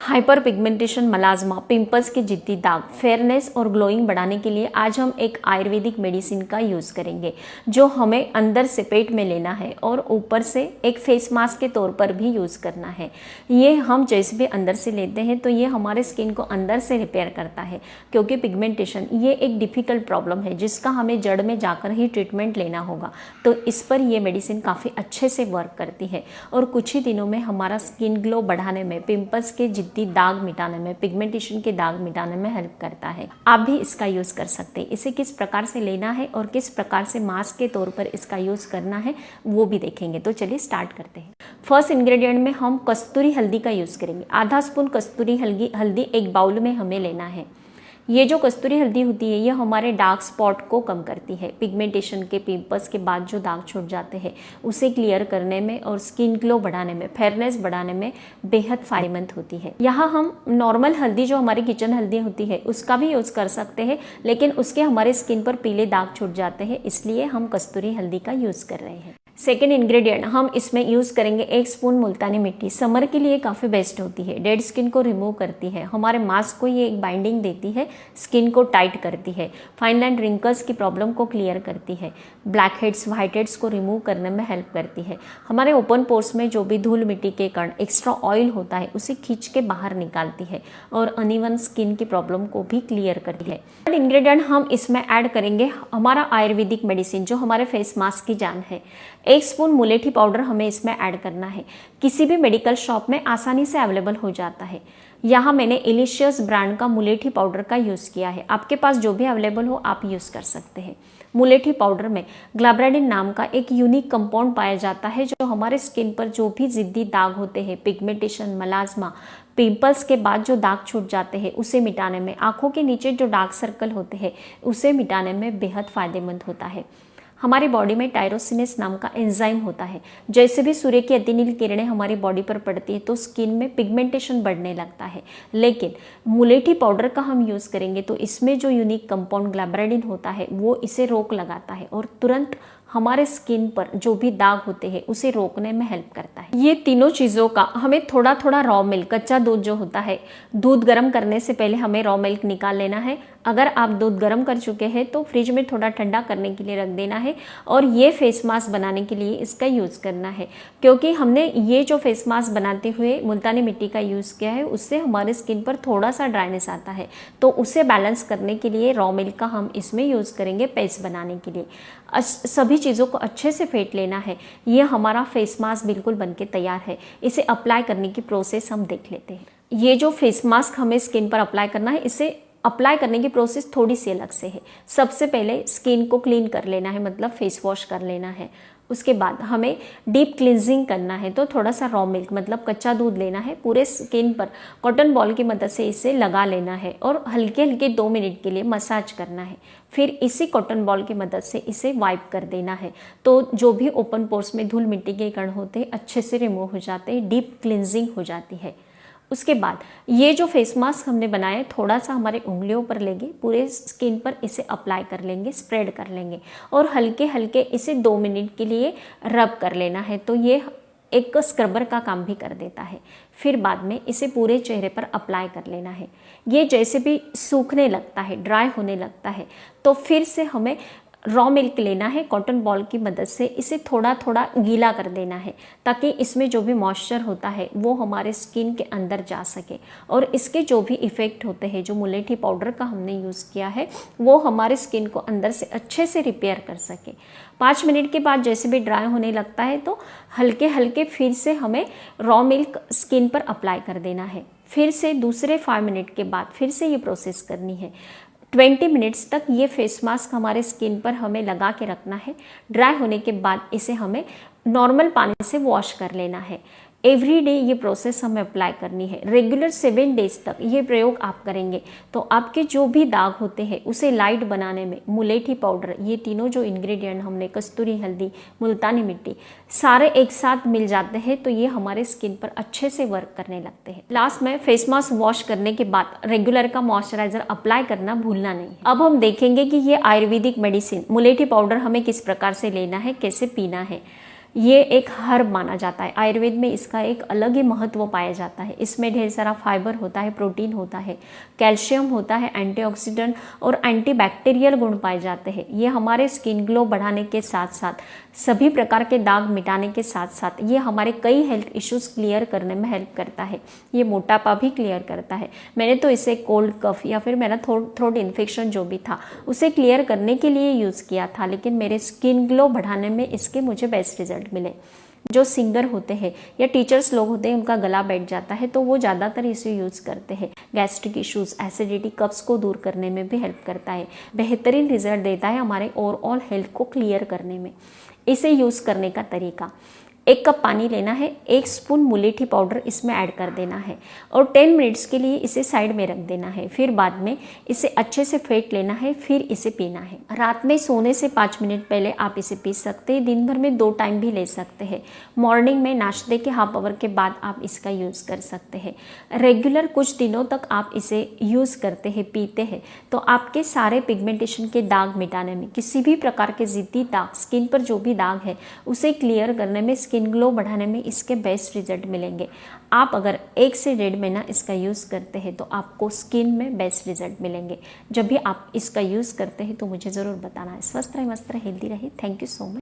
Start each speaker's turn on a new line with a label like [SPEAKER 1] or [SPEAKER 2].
[SPEAKER 1] Hyper pigmentation, मलाज्मा, pimples के जिद्दी दाग, फेयरनेस और ग्लोइंग बढ़ाने के लिए आज हम एक आयुर्वेदिक मेडिसिन का यूज़ करेंगे जो हमें अंदर से पेट में लेना है और ऊपर से एक फेस मास्क के तौर पर भी यूज़ करना है। ये हम जैसे भी अंदर से लेते हैं तो ये हमारे स्किन को अंदर से रिपेयर करता है, क्योंकि पिगमेंटेशन ये एक डिफ़िकल्ट प्रॉब्लम है जिसका हमें जड़ में जाकर ही ट्रीटमेंट लेना होगा। तो इस पर ये मेडिसिन काफ़ी अच्छे से वर्क करती है और कुछ ही दिनों में हमारा स्किन ग्लो बढ़ाने में, पिंपल्स के दाग मिटाने में, पिगमेंटेशन के दाग मिटाने में हेल्प करता है। आप भी इसका यूज कर सकते हैं। इसे किस प्रकार से लेना है और किस प्रकार से मास्क के तौर पर इसका यूज करना है वो भी देखेंगे। तो चलिए स्टार्ट करते हैं। फर्स्ट इंग्रेडिएंट में हम कस्तूरी हल्दी का यूज करेंगे। आधा स्पून कस्तूरी हल्दी एक बाउल में हमें लेना है। ये जो कस्तूरी हल्दी होती है ये हमारे डार्क स्पॉट को कम करती है। पिगमेंटेशन के, पिंपल्स के बाद जो दाग छूट जाते हैं उसे क्लियर करने में और स्किन ग्लो बढ़ाने में, फेयरनेस बढ़ाने में बेहद फायदेमंद होती है। यहाँ हम नॉर्मल हल्दी जो हमारी किचन हल्दी होती है उसका भी यूज़ कर सकते हैं, लेकिन उसके हमारे स्किन पर पीले दाग छूट जाते हैं, इसलिए हम कस्तूरी हल्दी का यूज़ कर रहे हैं। सेकेंड इंग्रेडिएंट हम इसमें यूज़ करेंगे 1 स्पून मुल्तानी मिट्टी। समर के लिए काफ़ी बेस्ट होती है, डेड स्किन को रिमूव करती है, हमारे मास्क को ये एक बाइंडिंग देती है, स्किन को टाइट करती है, फाइन लाइन रिंकल्स की प्रॉब्लम को क्लियर करती है, ब्लैक हेड्स, व्हाइट हेड्स को रिमूव करने में हेल्प करती है, हमारे ओपन पोर्स में जो भी धूल मिट्टी के कण, एक्स्ट्रा ऑयल होता है उसे खींच के बाहर निकालती है और अनइवन स्किन की प्रॉब्लम को भी क्लियर करती है। थर्ड इंग्रेडिएंट हम इसमें ऐड करेंगे हमारा आयुर्वेदिक मेडिसिन जो हमारे फेस मास्क की जान है। 1 स्पून मुलेठी पाउडर हमें इसमें ऐड करना है। किसी भी मेडिकल शॉप में आसानी से अवेलेबल हो जाता है। यहाँ मैंने एलिशियस ब्रांड का मुलेठी पाउडर का यूज़ किया है। आपके पास जो भी अवेलेबल हो आप यूज़ कर सकते हैं। मुलेठी पाउडर में ग्लाब्राडिन नाम का एक यूनिक कंपाउंड पाया जाता है जो हमारे स्किन पर जो भी जिद्दी दाग होते हैं, पिगमेंटेशन, मलाज्मा, पिंपल्स के बाद जो दाग छूट जाते हैं उसे मिटाने में, आंखों के नीचे जो डार्क सर्कल होते हैं उसे मिटाने में बेहद फायदेमंद होता है। हमारी बॉडी में टायरोसिनेस नाम का एंजाइम होता है। जैसे भी सूर्य की अतिनील किरणें हमारी बॉडी पर पड़ती है तो स्किन में पिगमेंटेशन बढ़ने लगता है, लेकिन मुलेठी पाउडर का हम यूज़ करेंगे तो इसमें जो यूनिक कंपाउंड ग्लाब्राडिन होता है वो इसे रोक लगाता है और तुरंत हमारे स्किन पर जो भी दाग होते हैं उसे रोकने में हेल्प करता है। ये तीनों चीज़ों का हमें थोड़ा थोड़ा रॉ मिल्क, कच्चा दूध जो होता है, दूध गर्म करने से पहले हमें रॉ मिल्क निकाल लेना है। अगर आप दूध गर्म कर चुके हैं तो फ्रिज में थोड़ा ठंडा करने के लिए रख देना है और ये फेस मास्क बनाने के लिए इसका यूज़ करना है, क्योंकि हमने ये जो फेस मास्क बनाते हुए मुल्तानी मिट्टी का यूज़ किया है उससे हमारे स्किन पर थोड़ा सा ड्राइनेस आता है, तो उसे बैलेंस करने के लिए रॉ मिल्क का हम इसमें यूज़ करेंगे पेस्ट बनाने के लिए। सभी चीज़ों को अच्छे से फेंट लेना है। ये हमारा फेस मास्क बिल्कुल बनके तैयार है। इसे अप्लाई करने की प्रोसेस हम देख लेते हैं। ये जो फेस मास्क हमें स्किन पर अप्लाई करना है, इसे अप्लाई करने की प्रोसेस थोड़ी सी अलग से है। सबसे पहले स्किन को क्लीन कर लेना है, मतलब फेस वॉश कर लेना है। उसके बाद हमें डीप क्लिनजिंग करना है, तो थोड़ा सा रॉ मिल्क मतलब कच्चा दूध लेना है, पूरे स्किन पर कॉटन बॉल की मदद से इसे लगा लेना है और हल्के हल्के 2 मिनट के लिए मसाज करना है। फिर इसी कॉटन बॉल की मदद से इसे वाइप कर देना है, तो जो भी ओपन पोर्स में धूल मिट्टी के कण होते हैं अच्छे से रिमूव हो जाते हैं, डीप क्लिनजिंग हो जाती है। उसके बाद ये जो फेस मास्क हमने बनाया है थोड़ा सा हमारे उंगलियों पर लेंगे, पूरे स्किन पर इसे अप्लाई कर लेंगे, स्प्रेड कर लेंगे और हल्के हल्के इसे 2 मिनट के लिए रब कर लेना है, तो ये एक स्क्रबर का काम भी कर देता है। फिर बाद में इसे पूरे चेहरे पर अप्लाई कर लेना है। ये जैसे भी सूखने लगता है, ड्राई होने लगता है, तो फिर से हमें रॉ मिल्क लेना है, कॉटन बॉल की मदद से इसे थोड़ा थोड़ा गीला कर देना है ताकि इसमें जो भी मॉइस्चर होता है वो हमारे स्किन के अंदर जा सके और इसके जो भी इफ़ेक्ट होते हैं, जो मुलेठी पाउडर का हमने यूज़ किया है वो हमारे स्किन को अंदर से अच्छे से रिपेयर कर सके। 5 मिनट के बाद जैसे भी ड्राई होने लगता है तो हल्के हल्के फिर से हमें रॉ मिल्क स्किन पर अप्लाई कर देना है। फिर से दूसरे 5 मिनट के बाद फिर से ये प्रोसेस करनी है। 20 मिनट्स तक ये फेस मास्क हमारे स्किन पर हमें लगा के रखना है। ड्राई होने के बाद इसे हमें नॉर्मल पानी से वॉश कर लेना है। एवरी डे ये प्रोसेस हमें अप्लाई करनी है। रेगुलर 7 डेज तक ये प्रयोग आप करेंगे तो आपके जो भी दाग होते हैं उसे लाइट बनाने में मुलेठी पाउडर, ये तीनों जो इंग्रेडिएंट हमने, कस्तूरी हल्दी, मुल्तानी मिट्टी, सारे एक साथ मिल जाते हैं तो ये हमारे स्किन पर अच्छे से वर्क करने लगते हैं। लास्ट में फेस मास्क वॉश करने के बाद रेगुलर का मॉइस्चराइजर अप्लाई करना भूलना नहीं। अब हम देखेंगे कि ये आयुर्वेदिक मेडिसिन मुलेठी पाउडर हमें किस प्रकार से लेना है, कैसे पीना है। ये एक हर्ब माना जाता है। आयुर्वेद में इसका एक अलग ही महत्व पाया जाता है। इसमें ढेर सारा फाइबर होता है, प्रोटीन होता है, कैल्शियम होता है, एंटीऑक्सीडेंट और एंटीबैक्टीरियल गुण पाए जाते हैं। ये हमारे स्किन ग्लो बढ़ाने के साथ साथ, सभी प्रकार के दाग मिटाने के साथ साथ ये हमारे कई हेल्थ इश्यूज क्लियर करने में हेल्प करता है। ये मोटापा भी क्लियर करता है। मैंने तो इसे कोल्ड कफ या फिर मेरा थ्रोट इन्फेक्शन जो भी था उसे क्लियर करने के लिए यूज़ किया था, लेकिन मेरे स्किन ग्लो बढ़ाने में इसके मुझे बेस्ट रिजल्ट मिले। जो सिंगर होते हैं या टीचर्स लोग होते हैं, उनका गला बैठ जाता है तो वो ज़्यादातर इसे यूज़ करते हैं। गैस्ट्रिक इश्यूज, एसिडिटी, कब्स को दूर करने में भी हेल्प करता है। बेहतरीन रिजल्ट देता है हमारे ओवरऑल हेल्थ को क्लियर करने में। इसे यूज़ करने का तरीका, 1 कप पानी लेना है, 1 स्पून मुलेठी पाउडर इसमें ऐड कर देना है और 10 मिनट्स के लिए इसे साइड में रख देना है। फिर बाद में इसे अच्छे से फेंट लेना है, फिर इसे पीना है। रात में सोने से 5 मिनट पहले आप इसे पी सकते हैं। दिन भर में 2 टाइम भी ले सकते हैं। मॉर्निंग में नाश्ते के हाफ आवर के बाद आप इसका यूज़ कर सकते हैं। रेगुलर कुछ दिनों तक आप इसे यूज़ करते हैं, पीते हैं, तो आपके सारे पिगमेंटेशन के दाग मिटाने में, किसी भी प्रकार के ज़िद्दी दाग, स्किन पर जो भी दाग है उसे क्लियर करने में, स्किन ग्लो बढ़ाने में इसके बेस्ट रिजल्ट मिलेंगे। आप अगर 1 से 1.5 महीना इसका यूज़ करते हैं तो आपको स्किन में बेस्ट रिजल्ट मिलेंगे। जब भी आप इसका यूज़ करते हैं तो मुझे ज़रूर बताना है। स्वस्थ रहे, मस्त रहे, हेल्दी रहे। Thank you so much.